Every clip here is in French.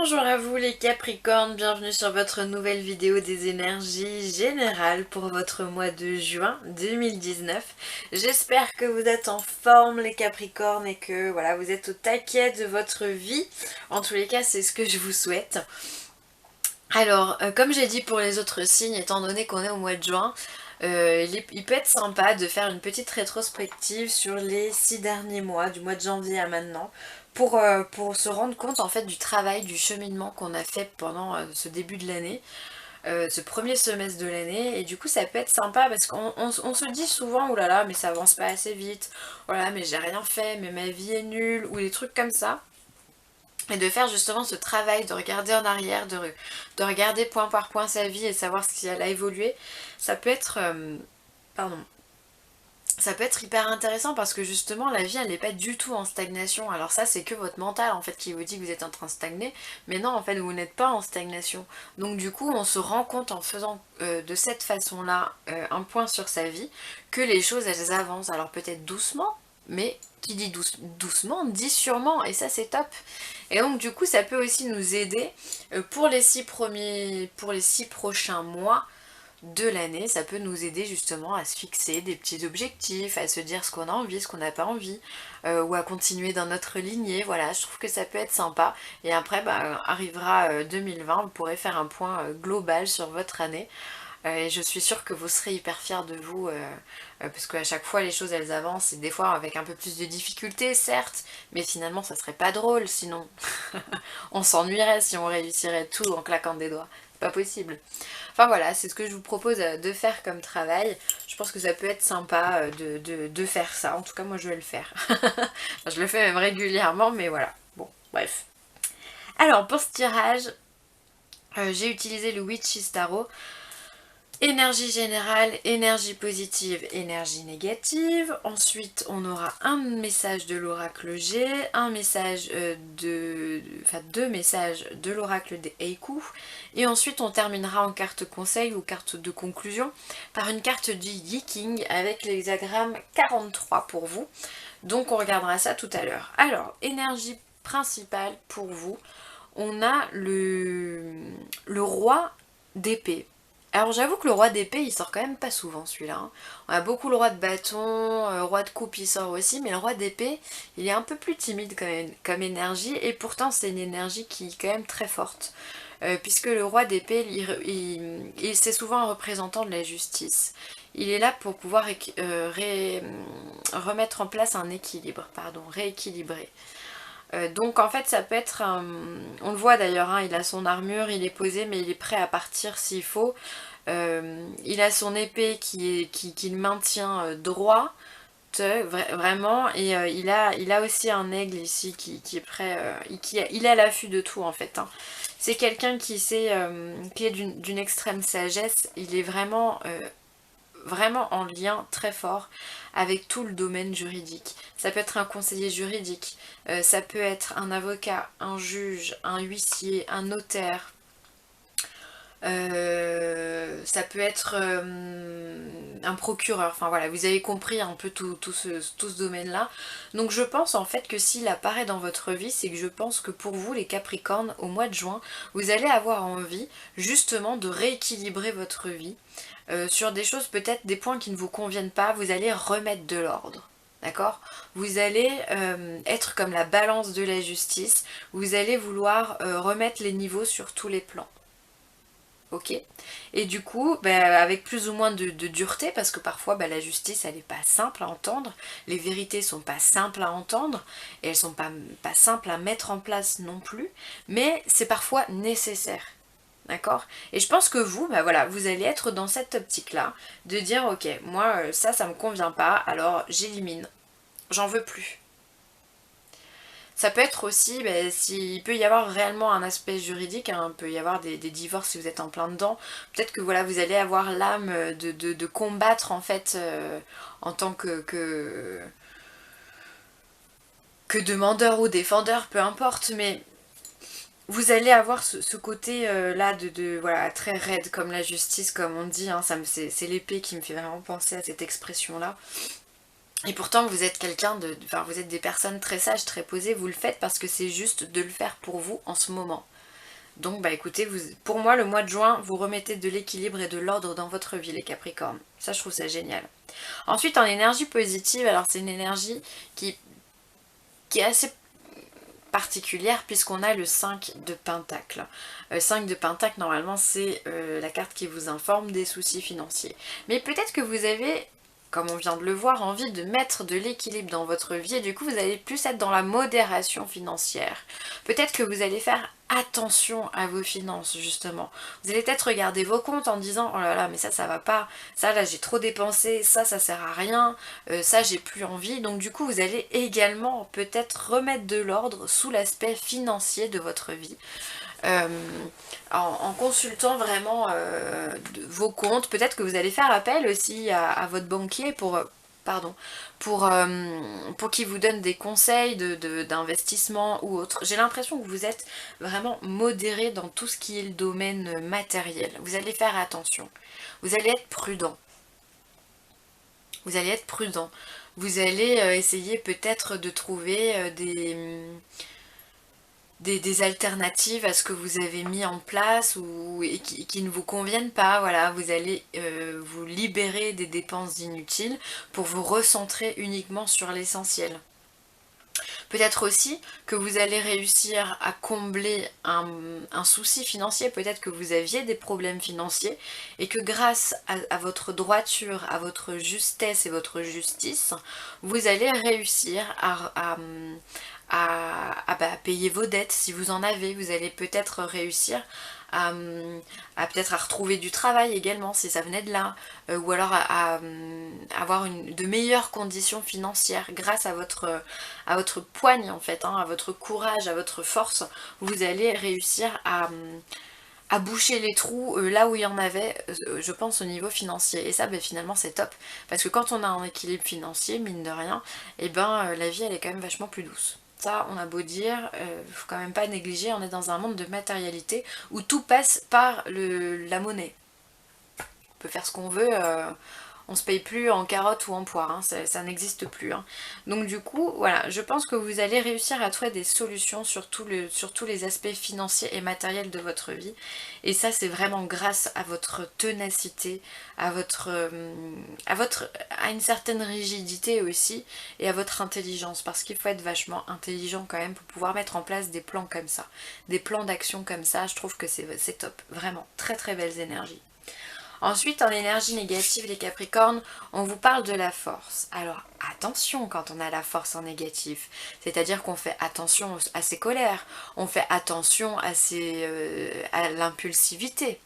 Bonjour à vous les Capricornes, bienvenue sur votre nouvelle vidéo des énergies générales pour votre mois de juin 2019. J'espère que vous êtes en forme les Capricornes et que voilà, vous êtes au taquet de votre vie. En tous les cas, c'est ce que je vous souhaite. Alors, comme j'ai dit pour les autres signes, étant donné qu'on est au mois de juin, il peut être sympa de faire une petite rétrospective sur les 6 derniers mois, du mois de janvier à maintenant, pour se rendre compte en fait du travail, du cheminement qu'on a fait pendant ce début de l'année, ce premier semestre de l'année, et du coup ça peut être sympa parce qu'on se dit souvent, oh là là, mais ça avance pas assez vite, oh là, mais j'ai rien fait, mais ma vie est nulle, ou des trucs comme ça. Et de faire justement ce travail, de regarder en arrière, de regarder point par point sa vie et savoir si elle a évolué, ça peut être, pardon, ça peut être hyper intéressant parce que justement la vie elle n'est pas du tout en stagnation. Alors ça c'est que votre mental en fait qui vous dit que vous êtes en train de stagner, mais non en fait vous n'êtes pas en stagnation. Donc du coup on se rend compte en faisant de cette façon là un point sur sa vie que les choses elles avancent. Alors peut-être doucement, mais qui dit doucement dit sûrement et ça c'est top. Et donc du coup ça peut aussi nous aider pour les 6 prochains mois de l'année, ça peut nous aider justement à se fixer des petits objectifs, à se dire ce qu'on a envie, ce qu'on n'a pas envie, ou à continuer dans notre lignée, voilà, je trouve que ça peut être sympa. Et après, bah, arrivera 2020, vous pourrez faire un point global sur votre année. Et je suis sûre que vous serez hyper fiers de vous, parce qu'à chaque fois les choses elles avancent, et des fois avec un peu plus de difficultés, certes, mais finalement ça serait pas drôle sinon. On s'ennuierait si on réussirait tout en claquant des doigts, c'est pas possible. Enfin voilà, c'est ce que je vous propose de faire comme travail. Je pense que ça peut être sympa de faire ça, en tout cas moi je vais le faire. Enfin, je le fais même régulièrement, mais voilà, bon, bref. Alors pour ce tirage, j'ai utilisé le Witch's Tarot. Énergie générale, énergie positive, énergie négative. Ensuite, on aura un message de l'oracle G, un message enfin deux messages de l'oracle des Eiku. Et ensuite, on terminera en carte conseil ou carte de conclusion par une carte du Yi-King avec l'hexagramme 43 pour vous. Donc, on regardera ça tout à l'heure. Alors, énergie principale pour vous, on a le roi d'épée. Alors j'avoue que le roi d'épée il sort quand même pas souvent celui-là, hein. On a beaucoup le roi de bâton, roi de coupe il sort aussi, mais le roi d'épée il est un peu plus timide quand même, comme énergie, et pourtant c'est une énergie qui est quand même très forte. Puisque le roi d'épée c'est souvent un représentant de la justice. Il est là pour pouvoir remettre en place un équilibre, pardon, rééquilibrer. Donc en fait ça peut être on le voit d'ailleurs, hein, il a son armure, il est posé mais il est prêt à partir s'il faut. Il a son épée qui le maintient droit, vraiment, et il a aussi un aigle ici qui est prêt, il est à l'affût de tout en fait, hein. C'est quelqu'un qui est d'une extrême sagesse, il est vraiment en lien très fort avec tout le domaine juridique. Ça peut être un conseiller juridique, ça peut être un avocat, un juge, un huissier, un notaire, ça peut être un procureur, enfin voilà, vous avez compris un peu tout ce domaine-là. Donc je pense en fait que s'il apparaît dans votre vie, c'est que je pense que pour vous les Capricornes, au mois de juin, vous allez avoir envie justement de rééquilibrer votre vie. Sur des choses, peut-être des points qui ne vous conviennent pas, vous allez remettre de l'ordre. D'accord? Vous allez être comme la balance de la justice, vous allez vouloir remettre les niveaux sur tous les plans. Ok? Et du coup, bah, avec plus ou moins de dureté, parce que parfois bah, la justice elle n'est pas simple à entendre, les vérités sont pas simples à entendre, et elles sont pas simples à mettre en place non plus, mais c'est parfois nécessaire. D'accord? Et je pense que vous, bah voilà, vous allez être dans cette optique-là, de dire ok, moi ça me convient pas, alors j'élimine, j'en veux plus. Ça peut être aussi, bah, s'il peut y avoir réellement un aspect juridique, hein, il peut y avoir des divorces si vous êtes en plein dedans, peut-être que voilà, vous allez avoir l'âme de combattre en fait en tant que demandeur ou défendeur, peu importe, mais vous allez avoir ce côté là voilà, très raide comme la justice, comme on dit, hein, c'est l'épée qui me fait vraiment penser à cette expression-là. Et pourtant vous êtes enfin vous êtes des personnes très sages, très posées, vous le faites parce que c'est juste de le faire pour vous en ce moment. Donc bah écoutez, pour moi le mois de juin, vous remettez de l'équilibre et de l'ordre dans votre vie les Capricornes. Ça je trouve ça génial. Ensuite en énergie positive, alors c'est une énergie qui est assez particulière puisqu'on a le 5 de Pentacle. 5 de Pentacle normalement c'est la carte qui vous informe des soucis financiers. Mais peut-être que vous avez, comme on vient de le voir, envie de mettre de l'équilibre dans votre vie et du coup vous allez plus être dans la modération financière. Peut-être que vous allez faire attention à vos finances justement. Vous allez peut-être regarder vos comptes en disant oh là là mais ça va pas, ça là j'ai trop dépensé, ça sert à rien, ça j'ai plus envie. Donc du coup vous allez également peut-être remettre de l'ordre sous l'aspect financier de votre vie. euh, en consultant vraiment vos comptes. Peut-être que vous allez faire appel aussi à votre banquier pardon, pour qu'il vous donne des conseils d'investissement ou autre. J'ai l'impression que vous êtes vraiment modéré dans tout ce qui est le domaine matériel. Vous allez faire attention. Vous allez être prudent. Vous allez être prudent. Vous allez essayer peut-être de trouver des alternatives à ce que vous avez mis en place et qui ne vous conviennent pas. Voilà, vous allez vous libérer des dépenses inutiles pour vous recentrer uniquement sur l'essentiel. Peut-être aussi que vous allez réussir à combler un souci financier, peut-être que vous aviez des problèmes financiers et que grâce à votre droiture, à votre justesse et votre justice, vous allez réussir à payer vos dettes si vous en avez. Vous allez peut-être réussir à, peut-être à retrouver du travail également si ça venait de là, ou alors à avoir de meilleures conditions financières grâce à votre poigne en fait, hein, à votre courage, à votre force. Vous allez réussir à boucher les trous là où il y en avait, je pense au niveau financier. Et ça ben, finalement c'est top, parce que quand on a un équilibre financier, mine de rien, et ben la vie elle est quand même vachement plus douce. Ça, on a beau dire, faut quand même pas négliger, on est dans un monde de matérialité où tout passe par la monnaie. On peut faire ce qu'on veut, on se paye plus en carottes ou en poires, hein, ça n'existe plus. Hein. Donc du coup, voilà, je pense que vous allez réussir à trouver des solutions sur tous les aspects financiers et matériels de votre vie. Et ça, c'est vraiment grâce à votre ténacité, à une certaine rigidité aussi, et à votre intelligence, parce qu'il faut être vachement intelligent quand même pour pouvoir mettre en place des plans comme ça, des plans d'action comme ça. Je trouve que c'est top, vraiment, très très belles énergies. Ensuite, en énergie négative, les Capricornes, on vous parle de la force. Alors, attention quand on a la force en négatif. C'est-à-dire qu'on fait attention à ses colères, on fait attention à l'impulsivité.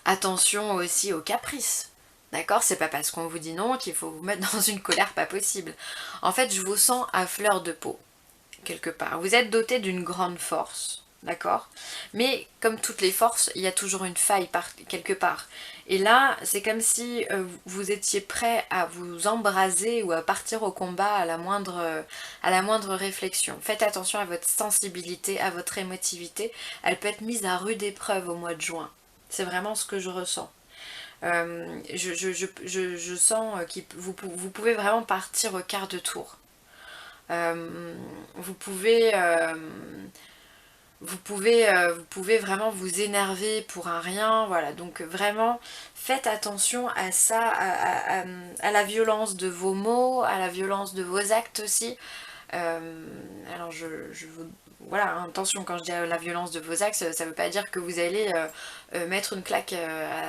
Attention aussi aux caprices. D'accord? C'est pas parce qu'on vous dit non qu'il faut vous mettre dans une colère pas possible. En fait, je vous sens à fleur de peau, quelque part. Vous êtes doté d'une grande force. D'accord? Mais comme toutes les forces, il y a toujours une faille quelque part. Et là, c'est comme si vous étiez prêt à vous embraser ou à partir au combat à la moindre réflexion. Faites attention à votre sensibilité, à votre émotivité. Elle peut être mise à rude épreuve au mois de juin. C'est vraiment ce que je ressens. Je sens que vous pouvez vraiment partir au quart de tour. Vous pouvez... vous pouvez vraiment vous énerver pour un rien, voilà, donc vraiment faites attention à ça, à la violence de vos mots, à la violence de vos actes aussi. Alors voilà, hein, attention quand je dis la violence de vos actes, ça veut pas dire que vous allez mettre une claque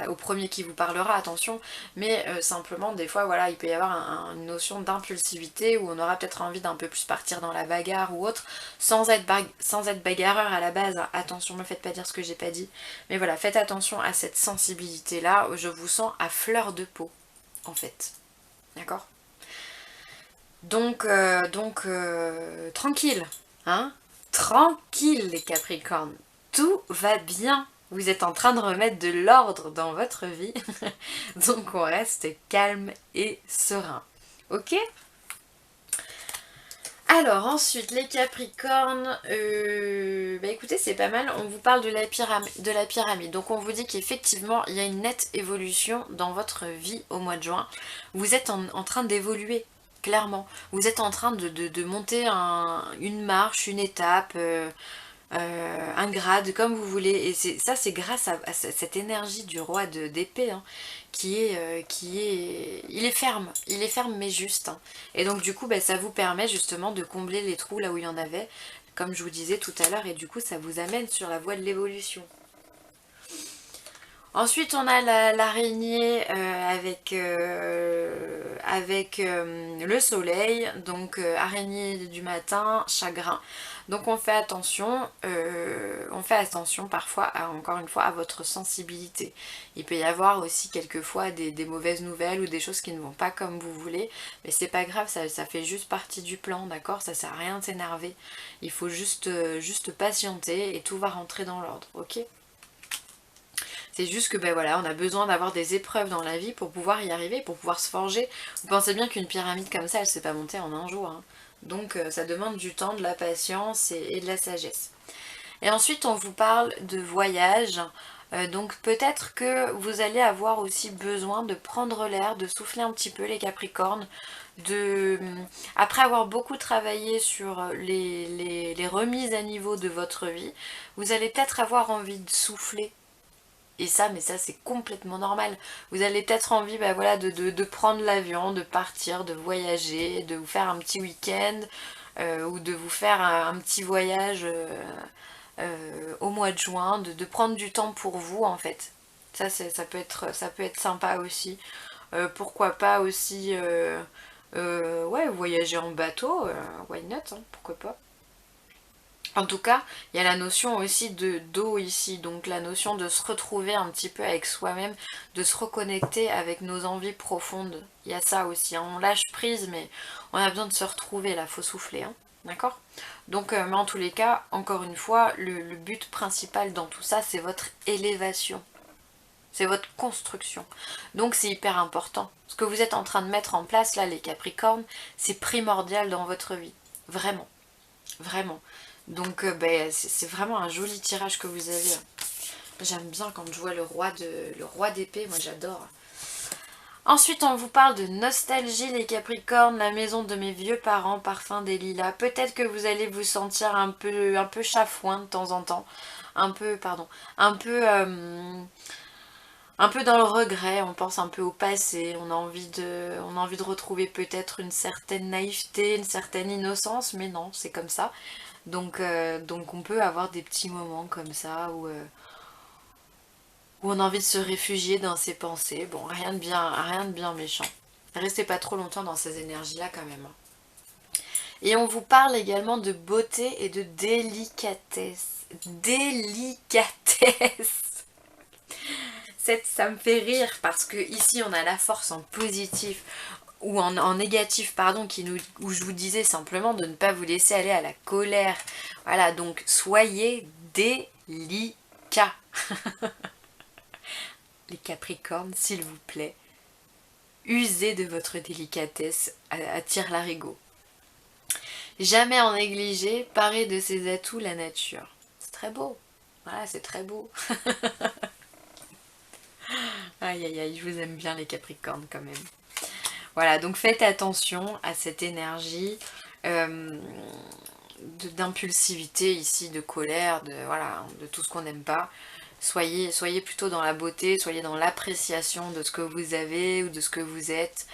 au premier qui vous parlera, attention, mais simplement des fois voilà, il peut y avoir une notion d'impulsivité où on aura peut-être envie d'un peu plus partir dans la bagarre ou autre, sans être bagarreur à la base, hein. Attention, me faites pas dire ce que j'ai pas dit, mais voilà, faites attention à cette sensibilité là, je vous sens à fleur de peau en fait, d'accord? Donc tranquille, hein? Tranquille les Capricornes, tout va bien. Vous êtes en train de remettre de l'ordre dans votre vie, donc on reste calme et serein. Ok? Alors ensuite les Capricornes, bah écoutez c'est pas mal, on vous parle de la pyramide. Donc on vous dit qu'effectivement il y a une nette évolution dans votre vie au mois de juin. Vous êtes en train d'évoluer. Clairement, vous êtes en train de monter une marche, une étape, un grade, comme vous voulez. Et ça, c'est grâce à cette énergie du roi d'épée, hein, il est ferme mais juste. Hein. Et donc du coup, bah, ça vous permet justement de combler les trous là où il y en avait, comme je vous disais tout à l'heure, et du coup, ça vous amène sur la voie de l'évolution. Ensuite, on a l'araignée avec le soleil, donc araignée du matin, chagrin. Donc on fait attention parfois, encore une fois, à votre sensibilité. Il peut y avoir aussi quelquefois des mauvaises nouvelles ou des choses qui ne vont pas comme vous voulez, mais c'est pas grave, ça fait juste partie du plan, d'accord? Ça sert à rien de s'énerver. Il faut juste patienter et tout va rentrer dans l'ordre, ok? C'est juste que ben voilà, on a besoin d'avoir des épreuves dans la vie pour pouvoir y arriver, pour pouvoir se forger. Vous pensez bien qu'une pyramide comme ça, elle ne s'est pas montée en un jour. Hein. Donc ça demande du temps, de la patience et de la sagesse. Et ensuite, on vous parle de voyage. Donc peut-être que vous allez avoir aussi besoin de prendre l'air, de souffler un petit peu les Capricornes. Après avoir beaucoup travaillé sur les remises à niveau de votre vie, vous allez peut-être avoir envie de souffler. Et ça, mais ça c'est complètement normal. Vous allez peut-être envie bah, voilà, de prendre l'avion, de partir, de voyager, de vous faire un petit week-end ou de vous faire un petit voyage au mois de juin, de prendre du temps pour vous en fait. Ça peut être sympa aussi. Pourquoi pas aussi ouais, voyager en bateau, why not, hein, pourquoi pas. En tout cas, il y a la notion aussi d'eau ici, donc la notion de se retrouver un petit peu avec soi-même, de se reconnecter avec nos envies profondes. Il y a ça aussi, hein. On lâche prise, mais on a besoin de se retrouver là, faut souffler, hein. D'accord? Donc, mais en tous les cas, encore une fois, le but principal dans tout ça, c'est votre élévation. C'est votre construction. Donc c'est hyper important. Ce que vous êtes en train de mettre en place là, les Capricornes, c'est primordial dans votre vie. Vraiment. Vraiment. Donc ben, c'est vraiment un joli tirage que vous avez. J'aime bien quand je vois le roi d'épée, moi j'adore. Ensuite on vous parle de nostalgie les Capricornes, la maison de mes vieux parents, parfum des lilas. Peut-être que vous allez vous sentir un peu chafouin de temps en temps. Un peu, pardon, un peu dans le regret, on pense un peu au passé, on a envie de retrouver peut-être une certaine naïveté, une certaine innocence, mais non, c'est comme ça. Donc on peut avoir des petits moments comme ça où on a envie de se réfugier dans ses pensées. Bon, rien de bien méchant. Restez pas trop longtemps dans ces énergies-là quand même. Et on vous parle également de beauté et de délicatesse. Délicatesse. Ça me fait rire parce que ici on a la force en positif ou en négatif, pardon, où je vous disais simplement de ne pas vous laisser aller à la colère. Voilà, donc soyez délicats. Les Capricornes, s'il vous plaît, usez de votre délicatesse à tire-larigot. Jamais en négliger, parez de ses atouts la nature. C'est très beau. Voilà, c'est très beau. Aïe aïe aïe, je vous aime bien les Capricornes quand même. Voilà, donc faites attention à cette énergie d'impulsivité ici, de colère, voilà, de tout ce qu'on n'aime pas. Soyez plutôt dans la beauté, soyez dans l'appréciation de ce que vous avez ou de ce que vous êtes.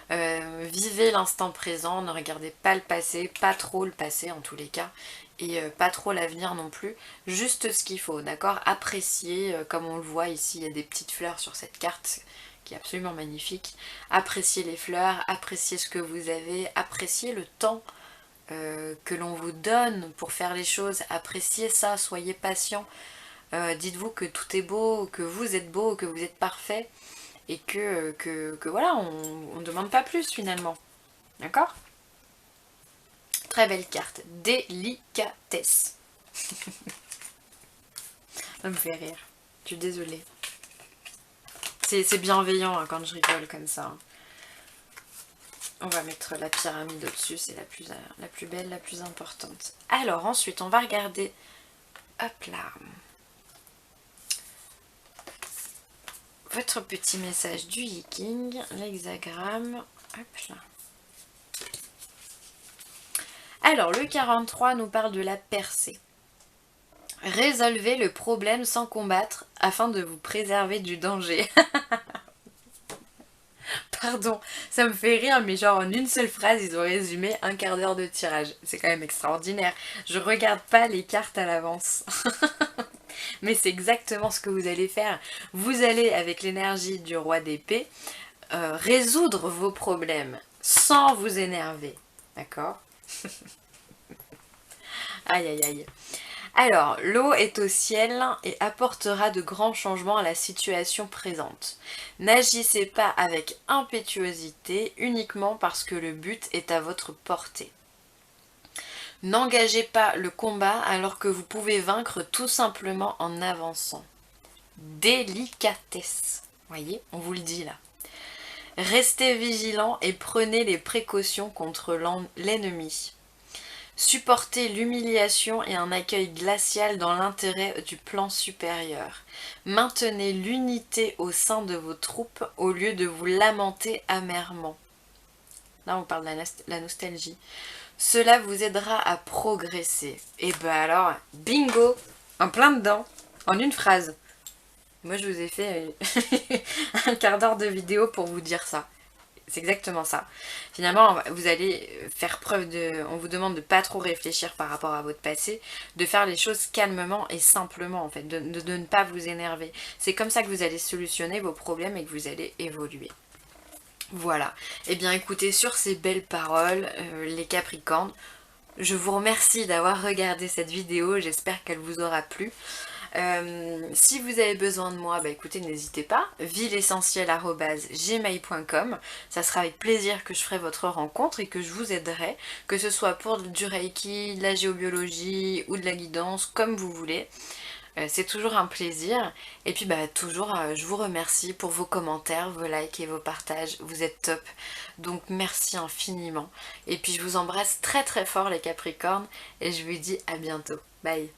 Vivez l'instant présent, ne regardez pas le passé, pas trop le passé en tous les cas, et pas trop l'avenir non plus, juste ce qu'il faut, d'accord? Appréciez, comme on le voit ici, il y a des petites fleurs sur cette carte qui est absolument magnifique. Appréciez les fleurs, appréciez ce que vous avez, appréciez le temps que l'on vous donne pour faire les choses, appréciez ça, soyez patient. Dites-vous que tout est beau, que vous êtes parfait et que voilà, on ne demande pas plus finalement. D'accord? Très belle carte. Délicatesse. Ça me fait rire. Je suis désolée. C'est bienveillant hein, quand je rigole comme ça. Hein. On va mettre la pyramide au-dessus, c'est la plus belle, la plus importante. Alors ensuite, on va regarder... Hop là. Votre petit message du Yiking, l'hexagramme. Hop là. Alors, le 43 nous parle de la percée. Résolvez le problème sans combattre afin de vous préserver du danger. Pardon, ça me fait rire, mais genre en une seule phrase, ils ont résumé un quart d'heure de tirage. C'est quand même extraordinaire. Je regarde pas les cartes à l'avance. Mais c'est exactement ce que vous allez faire. Vous allez, avec l'énergie du roi d'épée, résoudre vos problèmes sans vous énerver. D'accord? Aïe aïe aïe. Alors, l'eau est au ciel et apportera de grands changements à la situation présente. N'agissez pas avec impétuosité uniquement parce que le but est à votre portée. N'engagez pas le combat alors que vous pouvez vaincre tout simplement en avançant. Délicatesse. Voyez, on vous le dit là. Restez vigilant et prenez les précautions contre l'ennemi. Supportez l'humiliation et un accueil glacial dans l'intérêt du plan supérieur. Maintenez l'unité au sein de vos troupes au lieu de vous lamenter amèrement. Là, on parle de la nostalgie. Cela vous aidera à progresser. Et ben alors, bingo, en plein dedans, en une phrase. Moi, je vous ai fait un quart d'heure de vidéo pour vous dire ça. C'est exactement ça. Finalement, vous allez faire preuve de... On vous demande de pas trop réfléchir par rapport à votre passé, de faire les choses calmement et simplement, en fait, de ne pas vous énerver. C'est comme ça que vous allez solutionner vos problèmes et que vous allez évoluer. Voilà. Et bien écoutez, sur ces belles paroles, les Capricornes, je vous remercie d'avoir regardé cette vidéo, j'espère qu'elle vous aura plu. Si vous avez besoin de moi, bah écoutez, n'hésitez pas, villeessentielle@gmail.com. Ça sera avec plaisir que je ferai votre rencontre et que je vous aiderai, que ce soit pour du Reiki, de la géobiologie ou de la guidance, comme vous voulez. C'est toujours un plaisir. Et puis bah toujours, je vous remercie pour vos commentaires, vos likes et vos partages. Vous êtes top. Donc merci infiniment. Et puis je vous embrasse très très fort les Capricornes et je vous dis à bientôt. Bye.